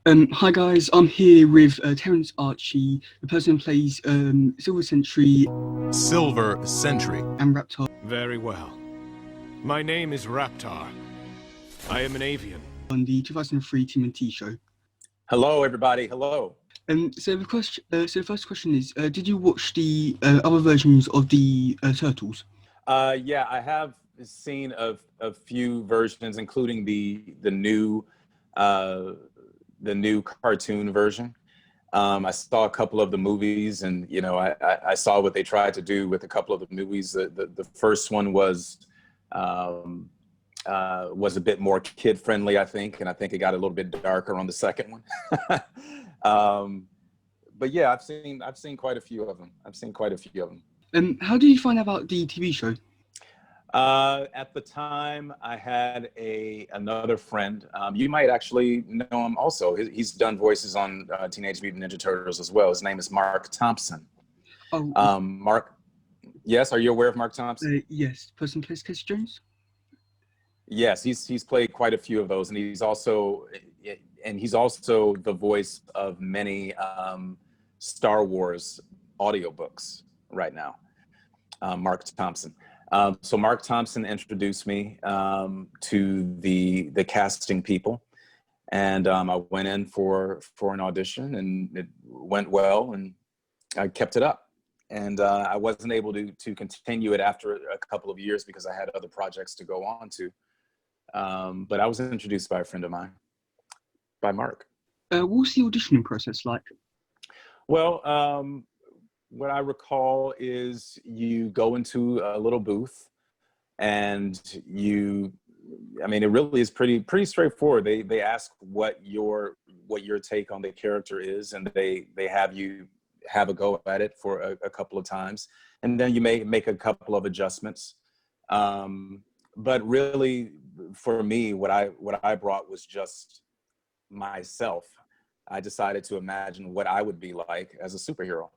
Hi guys, I'm here with Terence Archie, the person who plays Silver Sentry Silver Sentry. and Raptor Very well. My name is Raptar. I am an avian. on the 2003 TMNT show. Hello, everybody. Hello. So the first question is, did you watch the other versions of the Turtles? Yeah, I have seen a few versions, including the new cartoon version. I saw a couple of the movies, and I saw what they tried to do with a couple of the movies. The first one was a bit more kid friendly, I think, and I think it got a little bit darker on the second one. But yeah, I've seen quite a few of them. How did you find out about the TV show? At the time, I had another friend. You might actually know him also. He's done voices on Teenage Mutant Ninja Turtles as well. His name is Mark Thompson. Oh, Mark, yes, are you aware of Mark Thompson? yes, person plays Casey Jones. Yes, he's played quite a few of those, and he's also the voice of many Star Wars audiobooks right now. Mark Thompson. So Mark Thompson introduced me to the casting people, and I went in for an audition, and it went well, and I kept it up. And I wasn't able to continue it after a couple of years because I had other projects to go on to. But I was introduced by a friend of mine, by Mark. What's the auditioning process like? Well, what I recall is you go into a little booth, and it really is pretty straightforward. They ask what your take on the character is, and they have you have a go at it for a couple of times, and then you may make a couple of adjustments. But really, for me, what I brought was just myself. I decided to imagine what I would be like as a superhero.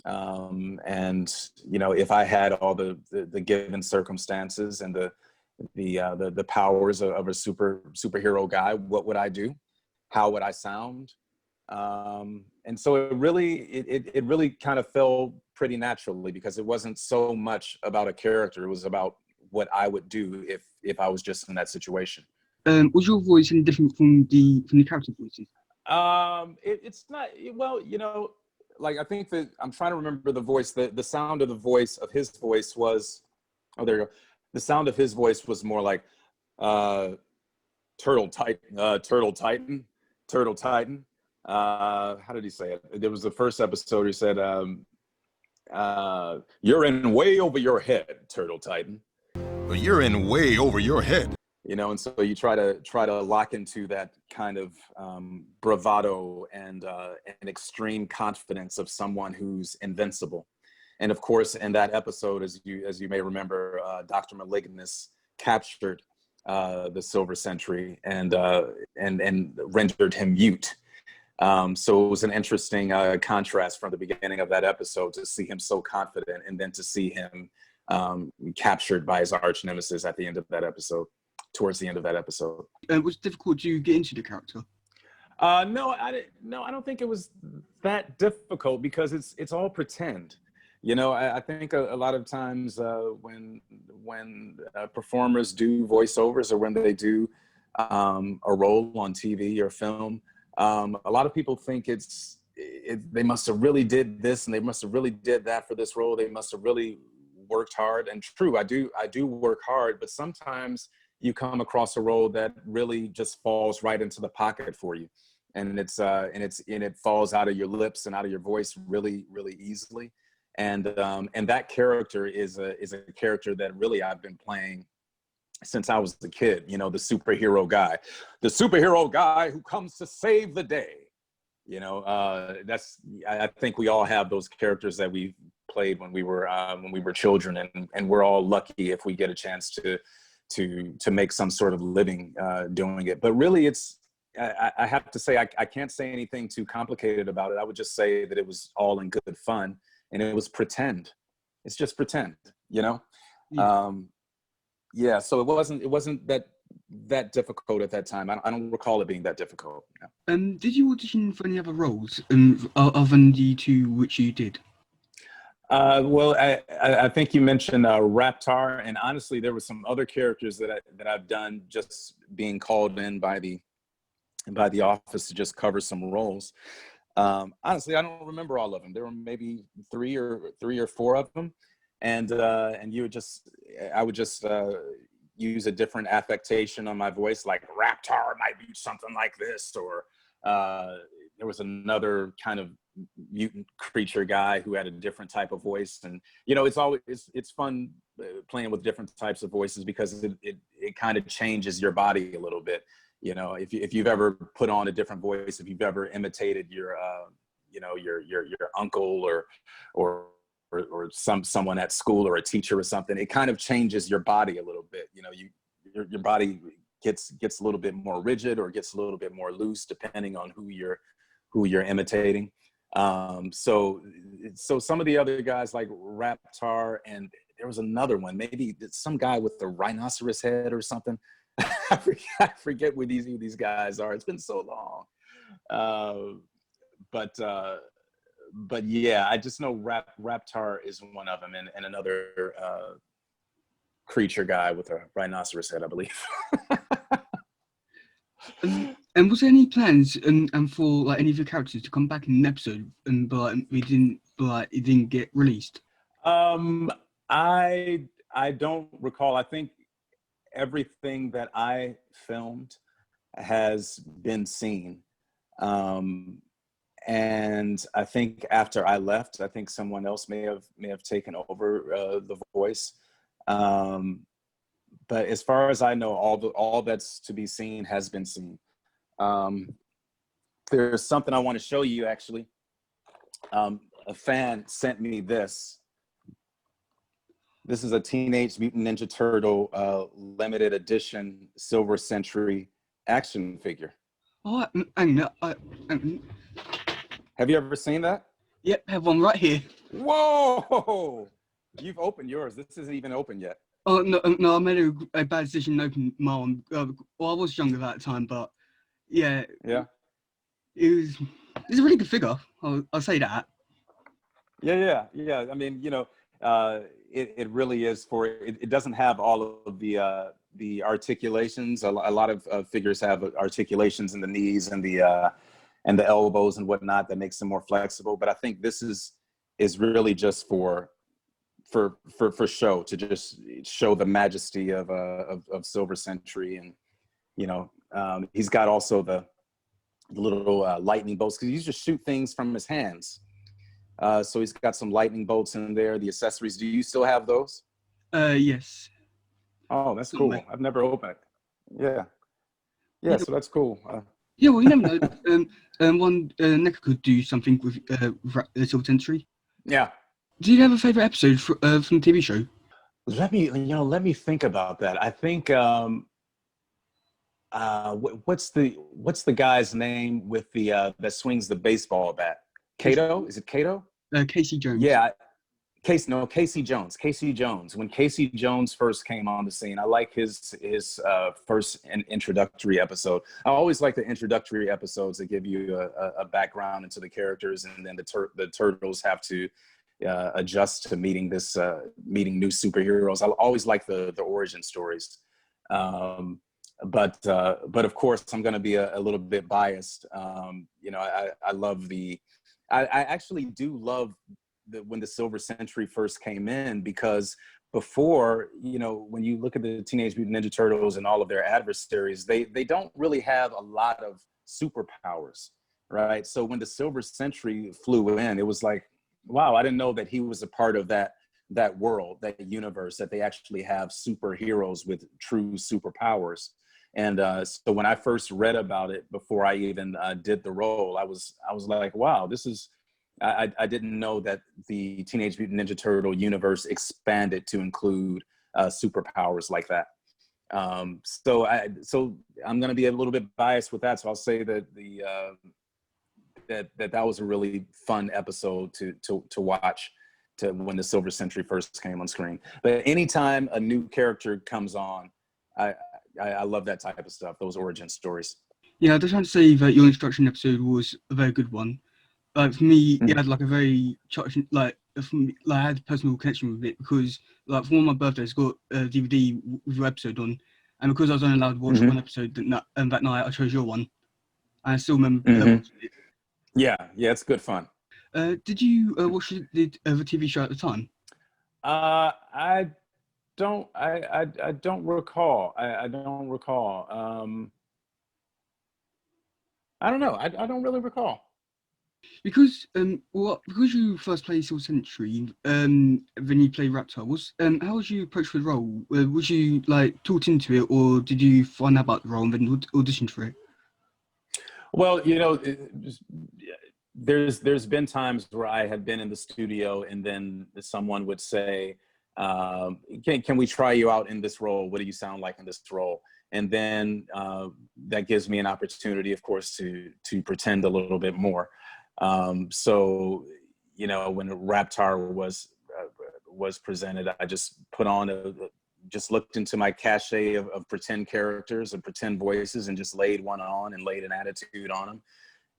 And if I had all the given circumstances and the powers of a superhero guy, what would I do? How would I sound? And so it really kind of fell pretty naturally, because it wasn't so much about a character. It was about what I would do if I was just in that situation. Was your voice any different from the character voices? It's not, well, like, I think that I'm trying to remember the voice, the sound of the voice of his voice was, oh, there you go. The sound of his voice was more like, Turtle Titan. How did he say it? There was the first episode, he said, you're in way over your head, Turtle Titan. You're in way over your head. And so you try to lock into that kind of bravado and extreme confidence of someone who's invincible. And of course, in that episode, as you may remember, Dr. Malignus captured the Silver Sentry and rendered him mute. So it was an interesting contrast from the beginning of that episode to see him so confident, and then to see him captured by his arch nemesis at the end of that episode. Towards the end of that episode. Was it difficult to get into the character? No, I don't think it was that difficult, because it's all pretend. I think a lot of times when performers do voiceovers, or when they do a role on TV or film, a lot of people think they must have really did this, and they must have really did that for this role. They must have really worked hard. And true, I do work hard, but sometimes you come across a role that really just falls right into the pocket for you, and it falls out of your lips and out of your voice really, really easily. And that character is a character that really I've been playing since I was a kid. The superhero guy who comes to save the day. I think we all have those characters that we played when we were children, and we're all lucky if we get a chance to make some sort of living doing it. But really, I have to say, I can't say anything too complicated about it. I would just say that it was all in good fun, and it was pretend. It's just pretend, Yeah. Yeah. So it wasn't that that difficult at that time. I don't recall it being that difficult. Yeah. Did you audition for any other roles other than the two which you did? Well, I think you mentioned Raptar, and honestly, there were some other characters that I've done just being called in by the office to just cover some roles. Honestly, I don't remember all of them. There were maybe three or four of them, and I would just use a different affectation on my voice, like Raptar might be something like this, or there was another kind of mutant creature guy who had a different type of voice. And it's fun playing with different types of voices, because it kind of changes your body a little bit. If you've ever put on a different voice, if you've ever imitated your uncle or someone at school or a teacher or something, it kind of changes your body a little bit. Your body gets a little bit more rigid or gets a little bit more loose depending on who you're imitating. So some of the other guys like Raptar, and there was another one, maybe some guy with the rhinoceros head or something. I forget who these guys are. It's been so long. But yeah, I just know Raptar is one of them, and another creature guy with a rhinoceros head, I believe. And was there any plans and for like any of your characters to come back in an episode, but it didn't get released? I don't recall. I think everything that I filmed has been seen. And I think after I left, I think someone else may have taken over the voice. But as far as I know, all that's to be seen has been seen. There's something I want to show you, actually. A fan sent me this. This is a Teenage Mutant Ninja Turtle limited edition Silver Century action figure. Oh, Have you ever seen that? Yep, have one right here. Whoa! You've opened yours. This isn't even open yet. Oh no! I made a bad decision to open my own. Well, I was younger at that time, but yeah. It's a really good figure. I'll say that. Yeah. I mean, it really is it doesn't have all of the articulations. A lot of figures have articulations in the knees and the elbows and whatnot that makes them more flexible. But I think this is really just for show, to just show the majesty of Silver Century. And he's got also the little lightning bolts, because he used to shoot things from his hands. So he's got some lightning bolts in there. The accessories, do you still have those? Yes. Oh, that's cool. I've never opened it. Yeah, so that's cool. Yeah, well, you never know. One NECA could do something with Silver Century. Yeah. Do you have a favorite episode from the TV show? Let me think about that. I think what's the guy's name with the that swings the baseball bat? Kato? Is it Kato? Casey Jones. Yeah. Casey Jones. Casey Jones. When Casey Jones first came on the scene, I like his first introductory episode. I always like the introductory episodes that give you a background into the characters, and then the turtles have to adjust to meeting new superheroes. I always like the origin stories. But of course, I'm going to be a little bit biased. I love I actually do love when the Silver Century first came in, because before, when you look at the Teenage Mutant Ninja Turtles and all of their adversaries, they don't really have a lot of superpowers, right? So when the Silver Century flew in, it was like, wow, I didn't know that he was a part of that world, that universe, that they actually have superheroes with true superpowers. And so when I first read about it before I even did the role, I was like, wow, this is, I didn't know that the Teenage Mutant Ninja Turtle universe expanded to include superpowers like that. So I'm going to be a little bit biased with that. So I'll say that that was a really fun episode to watch when the Silver Century first came on screen. But anytime a new character comes on, I love that type of stuff, those origin stories. Yeah, I just want to say that your introduction episode was a very good one. Like for me, it had like a very like for me, like I had a personal connection with it because like for one of my birthdays, I got a DVD with your episode on, and because I was only allowed to watch one episode that night, I chose your one, and I still remember watching it. Yeah, it's good fun. Did you watch the TV show at the time? I don't recall. I don't recall. I don't know. I don't really recall. Because because you first played Silver Century, then you played Raptor. How was you approached for the role? Was you like taught into it, or did you find out about the role and then audition for it? Well, there's been times where I had been in the studio and then someone would say, can we try you out in this role? What do you sound like in this role? And then that gives me an opportunity, of course, to pretend a little bit more. So, when Raptor was presented, I just put on just looked into my cachet of pretend characters and pretend voices and just laid one on and laid an attitude on them.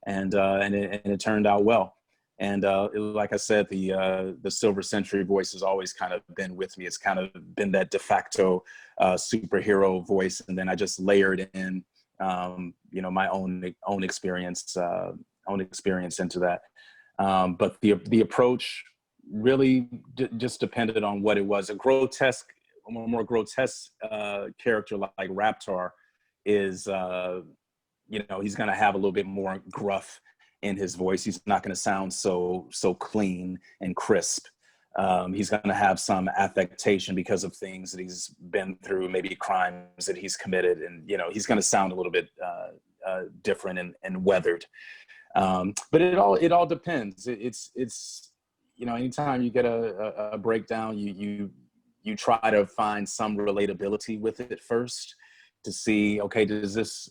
And it turned out well. And like I said, the Silver Century voice has always kind of been with me. It's kind of been that de facto superhero voice. And then I just layered in, my own experience into that. But the approach really just depended on what it was. A more grotesque character like Raptor is, he's going to have a little bit more gruff in his voice. He's not going to sound so clean and crisp. He's going to have some affectation because of things that he's been through, maybe crimes that he's committed, and he's going to sound a little bit different and weathered. But it all depends. It's anytime you get a breakdown, you try to find some relatability with it first to see, okay, does this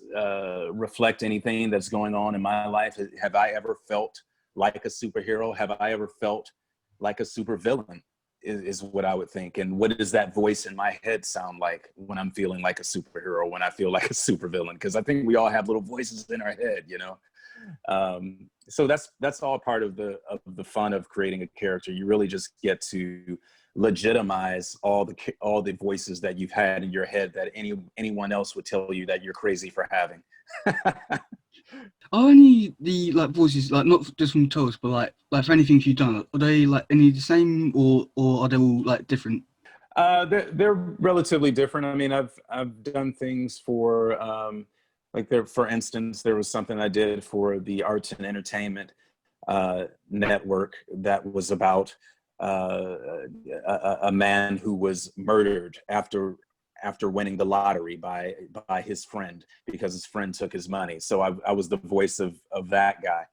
reflect anything that's going on in my life? Have I ever felt like a superhero? Have I ever felt like a supervillain is what I would think. And what does that voice in my head sound like when I'm feeling like a superhero, when I feel like a supervillain? Because I think we all have little voices in our head, So that's all part of the fun of creating a character. You really just get to legitimize all the voices that you've had in your head that anyone else would tell you that you're crazy for having. Are any the voices not just from Toast, but like for anything you've done, are they any the same or are they all different? They're relatively different. I mean, I've done things for for instance, there was something I did for the Arts and Entertainment Network that was about a man who was murdered after winning the lottery by his friend because his friend took his money. So I was the voice of that guy.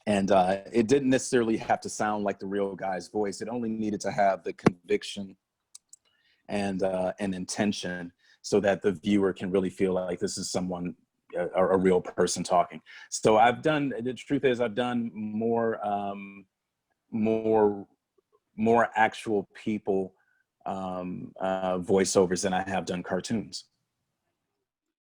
And it didn't necessarily have to sound like the real guy's voice. It only needed to have the conviction and intention so that the viewer can really feel like this is someone, a real person talking. So the truth is I've done more actual people voiceovers than I have done cartoons.